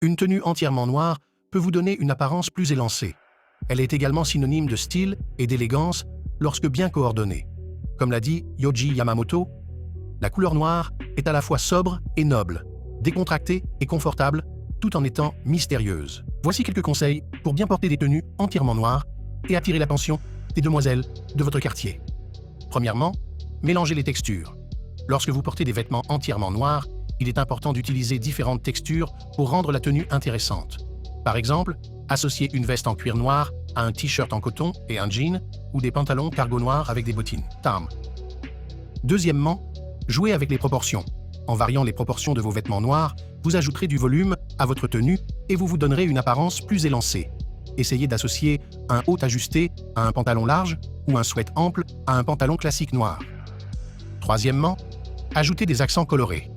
Une tenue entièrement noire peut vous donner une apparence plus élancée. Elle est également synonyme de style et d'élégance lorsque bien coordonnée. Comme l'a dit Yohji Yamamoto, la couleur noire est à la fois sobre et noble, décontractée et confortable, tout en étant mystérieuse. Voici quelques conseils pour bien porter des tenues entièrement noires et attirer l'attention des demoiselles de votre quartier. Premièrement, mélangez les textures. Lorsque vous portez des vêtements entièrement noirs, il est important d'utiliser différentes textures pour rendre la tenue intéressante. Par exemple, associez une veste en cuir noir à un t-shirt en coton et un jean ou des pantalons cargo noirs avec des bottines. Tam. Deuxièmement, jouez avec les proportions. En variant les proportions de vos vêtements noirs, vous ajouterez du volume à votre tenue et vous vous donnerez une apparence plus élancée. Essayez d'associer un haut ajusté à un pantalon large ou un sweat ample à un pantalon classique noir. Troisièmement, ajoutez des accents colorés.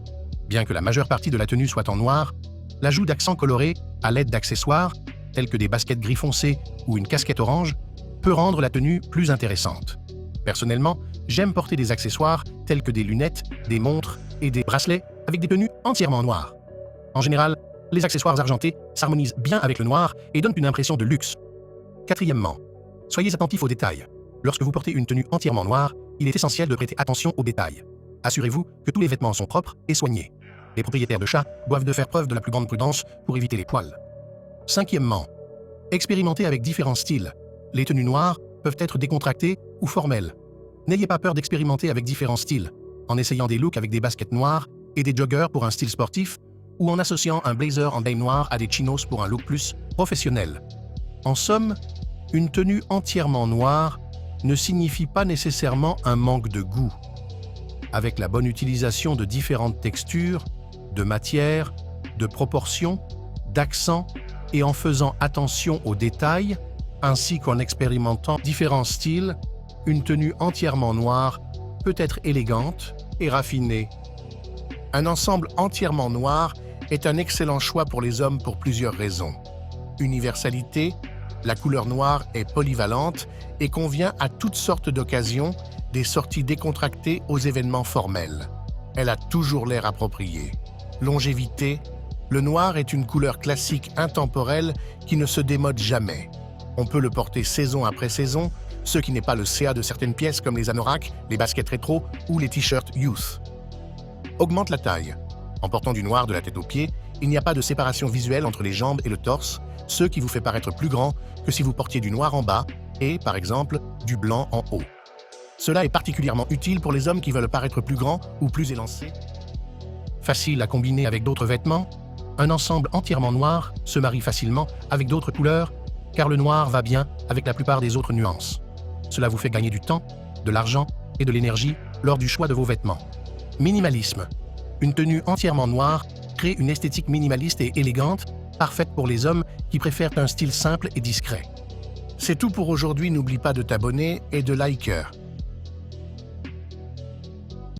Bien que la majeure partie de la tenue soit en noir, l'ajout d'accents colorés à l'aide d'accessoires, tels que des baskets gris foncé ou une casquette orange, peut rendre la tenue plus intéressante. Personnellement, j'aime porter des accessoires tels que des lunettes, des montres et des bracelets avec des tenues entièrement noires. En général, les accessoires argentés s'harmonisent bien avec le noir et donnent une impression de luxe. Quatrièmement, soyez attentifs aux détails. Lorsque vous portez une tenue entièrement noire, il est essentiel de prêter attention aux détails. Assurez-vous que tous les vêtements sont propres et soignés. Les propriétaires de chats doivent de faire preuve de la plus grande prudence pour éviter les poils. Cinquièmement, expérimentez avec différents styles. Les tenues noires peuvent être décontractées ou formelles. N'ayez pas peur d'expérimenter avec différents styles, en essayant des looks avec des baskets noires et des joggers pour un style sportif, ou en associant un blazer en dame noir à des chinos pour un look plus professionnel. En somme, une tenue entièrement noire ne signifie pas nécessairement un manque de goût. Avec la bonne utilisation de différentes textures, de matières, de proportions, d'accents et en faisant attention aux détails, ainsi qu'en expérimentant différents styles, une tenue entièrement noire peut être élégante et raffinée. Un ensemble entièrement noir est un excellent choix pour les hommes pour plusieurs raisons. Universalité, la couleur noire est polyvalente et convient à toutes sortes d'occasions, des sorties décontractées aux événements formels. Elle a toujours l'air approprié. Longévité, le noir est une couleur classique intemporelle qui ne se démode jamais. On peut le porter saison après saison, ce qui n'est pas le CA de certaines pièces comme les anoraks, les baskets rétro ou les t-shirts youth. Augmente la taille. En portant du noir de la tête aux pieds, il n'y a pas de séparation visuelle entre les jambes et le torse, ce qui vous fait paraître plus grand que si vous portiez du noir en bas et, par exemple, du blanc en haut. Cela est particulièrement utile pour les hommes qui veulent paraître plus grands ou plus élancés. Facile à combiner avec d'autres vêtements, un ensemble entièrement noir se marie facilement avec d'autres couleurs car le noir va bien avec la plupart des autres nuances. Cela vous fait gagner du temps, de l'argent et de l'énergie lors du choix de vos vêtements. Minimalisme. Une tenue entièrement noire crée une esthétique minimaliste et élégante, parfaite pour les hommes qui préfèrent un style simple et discret. C'est tout pour aujourd'hui, n'oublie pas de t'abonner et de liker.